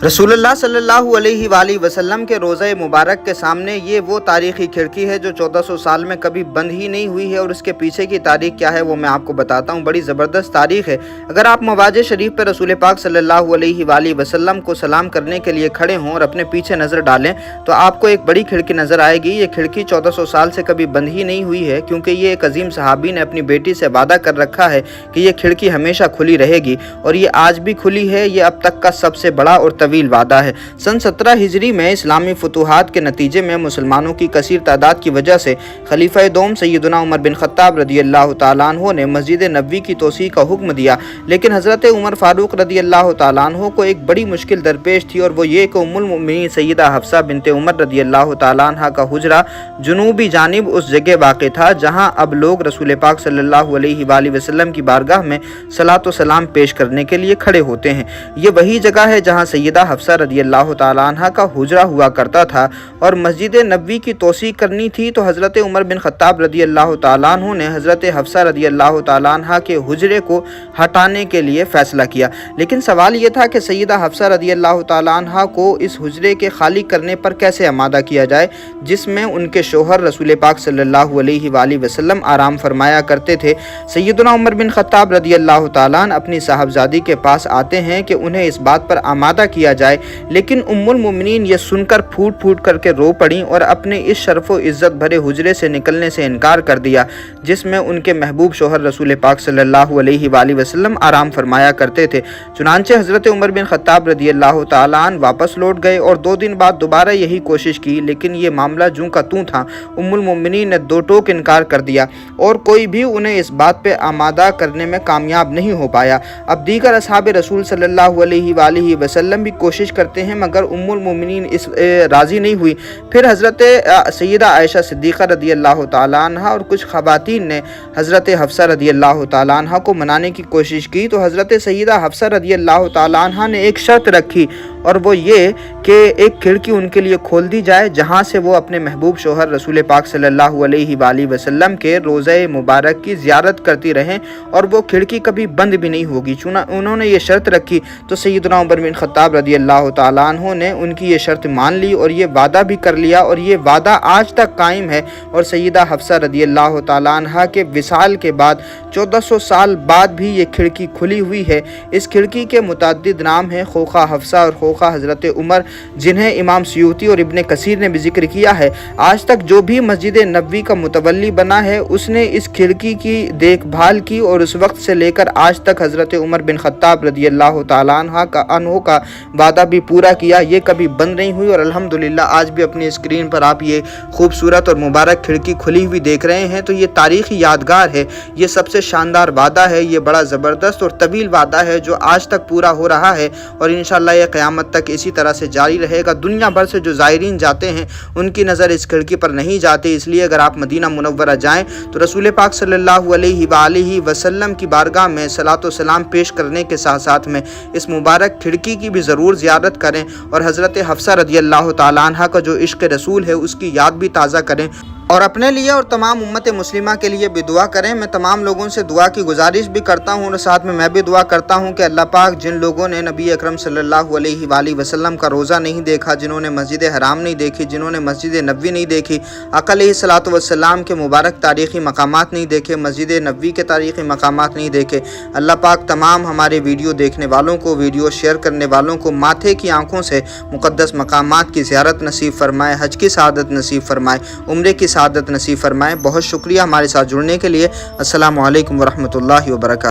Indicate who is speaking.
Speaker 1: रसूलुल्लाह सल्लल्लाहु अलैहि वसल्लम के रोज़ा मुबारक के सामने ये वो तारीख़ी खिड़की है जो 1400 साल में कभी बंद ही नहीं हुई है। और उसके पीछे की तारीख़ क्या है वो मैं आपको बताता हूँ। बड़ी ज़बरदस्त तारीख़ है। अगर आप मवाज़े शरीफ पर रसूल पाक सल्लल्लाहु अलैहि वसल्लम को सलाम करने के लिए खड़े हों और अपने पीछे नज़र डालें तो आपको एक बड़ी खिड़की नज़र आएगी। ये खिड़की 1400 साल से कभी बंद ही नहीं हुई है, क्योंकि ये एक अजीम सहाबी ने अपनी बेटी से वादा कर रखा है कि ये खिड़की हमेशा खुली रहेगी, और ये आज भी खुली है। ये अब तक का सबसे बड़ा और तवील वादा है। सन 17 हिजरी में इस्लामी फतूहात के नतीजे में मुसलमानों की कसीर तादाद की वजह से खलीफा दोम सैयदना उमर बिन खत्ताब रदियल्लाहु ताला अन्हु ने मस्जिद नबवी की तोसी का हुक्म दिया। लेकिन हज़रत उमर फारूक रदियल्लाहु ताला अन्हु को एक बड़ी मुश्किल दरपेश थी, और वो ये कि उम्मुल मोमिनीन सैयदा हफ्सा बिनते उमर रदियल्लाहु ताला अन्हा का हुजरा जुनूबी जानिब उस जगह वाक़ था जहाँ अब लोग रसूल पाक सल्लल्लाहु अलैहि वसल्लम की बारगाह में सलात व सलाम पेश करने के लिए खड़े होते हैं। ये वही जगह है जहाँ सैयदा हफ्सा रदियल्लाहु ताला अन्हा का हुजरा हुआ करता था। और मस्जिद नबवी की तोसी करनी थी तो हज़रत उमर बिन खत्ताब रदियल्लाहु ताला अन्हु ने हज़रत हफ्सा रदियल्लाहु ताला अन्हा के हुजरे को हटाने के लिए फ़ैसला किया। लेकिन सवाल ये था कि सैयदा हफ्सा रदियल्लाहु ताला अन्हा को इस हुजरे के खाली करने पर कैसे आमादा किया जाए, जिसमें उनके शोहर रसूल पाक सल्लल्लाहु अलैहि वसल्लम आराम फरमाया करते थे। सैयदना उमर बिन खत्ताब रदियल्लाहु ताला अन्हु अपनी साहबजादी के पास आते हैं कि उन्हें इस बात पर आमादा किया जाए, लेकिन उम्मुल मोमिनीन ये सुनकर फूट फूट करके रो पड़ी और अपने इस शर्फ़ व इज़्ज़त भरे हुजरे से निकलने से इनकार कर दिया, जिसमें उनके महबूब शोहर रसूल पाक सल्लल्लाहु अलैहि वसल्लम आराम फरमाया करते थे। चुनांचे हज़रत उमर बिन खत्ताब रदियल्लाहु ताला अन्हु वापस लौट गए और 2 दिन बाद दोबारा यही कोशिश की, लेकिन ये मामला जूं का तूं था। उम्मुल मोमिनीन ने 2 टोक इनकार कर दिया और कोई भी उन्हें इस बात पर आमादा करने में कामयाब नहीं हो पाया। अब दीगर असहाब रसूल सल्लल्लाहु अलैहि वसल्लम भी कोशिश करते हैं, मगर उम्मुल मोमिनीन इस राज़ी नहीं हुई। फिर हज़रत सैयदा आयशा सिद्दीक़ा रदियल्लाहु ताला अन्हा और कुछ ख़वातीन ने हज़रत हफ्सा रदियल्लाहु ताला अन्हा को मनाने की कोशिश की, तो हज़रत सैयदा हफ्सा रदियल्लाहु ताला अन्हा ने एक शर्त रखी, और वो ये कि एक खिड़की उनके लिए खोल दी जाए जहाँ से वो अपने महबूब शोहर रसूल पाक सल्लल्लाहु अलैहि वसल्लम के रोज़ा मुबारक की ज़ियारत करती रहें, और वो खिड़की कभी बंद भी नहीं होगी। उन्होंने ये शर्त रखी तो सैयदना उमर बिन खत्ताब रदियल्लाहु ताला अन्हु ने उनकी ये शर्त मान ली और ये वादा भी कर लिया, और ये वादा आज तक कायम है। और सैयदा हफ्सा रदियल्लाहु ताला अन्हा के विसाल के बाद 1400 साल बाद भी ये खिड़की खुली हुई है। इस खिड़की के मुतअद्दिद नाम हैं, खोखा हफ्सा और खोखा हज़रत उमर, जिन्हें इमाम सयूती और इब्ने कसीर ने भी जिक्र किया है। आज तक जो भी मस्जिद नबवी का मुतवल्ली बना है उसने इस खिड़की की देखभाल की, और उस वक्त से लेकर आज तक हज़रत उमर बिन खत्ताब रदियल्लाहु ताला अन्हु का वादा भी पूरा किया। ये कभी बंद नहीं हुई, और अल्हम्दुलिल्लाह आज भी अपनी स्क्रीन पर आप ये खूबसूरत और मुबारक खिड़की खुली हुई देख रहे हैं। तो ये तारीख़ी यादगार है, ये सबसे शानदार वादा है, ये बड़ा ज़बरदस्त और तवील वादा है जो आज तक पूरा हो रहा है, और इंशाअल्लाह ये क़यामत तक इसी तरह से जारी रहेगा। दुनिया भर से जो ज़ायरीन जाते हैं उनकी नज़र इस खिड़की पर नहीं जाती, इसलिए अगर आप मदीना मुनव्वरा जाएँ तो रसूल पाक सल्लल्लाहु अलैहि वसल्लम की बारगाह में सलात व सलाम पेश करने के साथ साथ में इस मुबारक खिड़की की भी ज़रूर ज़ियारत करें, और हज़रत हफ्सा रदियल्लाहु ताला अन्हा का जो इश्क़ रसूल है उसकी याद भी ताज़ा करें, और अपने लिए और तमाम उम्मत मुस्लिमा के लिए भी दुआ करें। मैं तमाम लोगों से दुआ की गुजारिश भी करता हूँ, और साथ में मैं भी दुआ करता हूँ कि अल्लाह पाक जिन लोगों ने नबी अकरम सल्लल्लाहु अलैहि वसल्लम का रोज़ा नहीं देखा, जिन्होंने मस्जिद हराम नहीं देखी, जिन्होंने मस्जिद नबवी नहीं देखी, आका अलैहिस्सलातु वस्सलाम के मुबारक तारीख़ी मकामात नहीं देखे, मस्जिद नबवी के तारीख़ी मकामात नहीं देखे, अल्लाह पाक तमाम हमारे वीडियो देखने वालों को, वीडियो शेयर करने वालों को माथे की आँखों से मुक़द्दस मकामात की ज़ियारत नसीब फरमाए, हज की सआदत नसीब फरमाए, उम्रे की सआदत नसीब फरमाए। बहुत शुक्रिया हमारे साथ जुड़ने के लिए। अस्सलामु अलैकुम वरहमतुल्लाहि वबरकातुहू।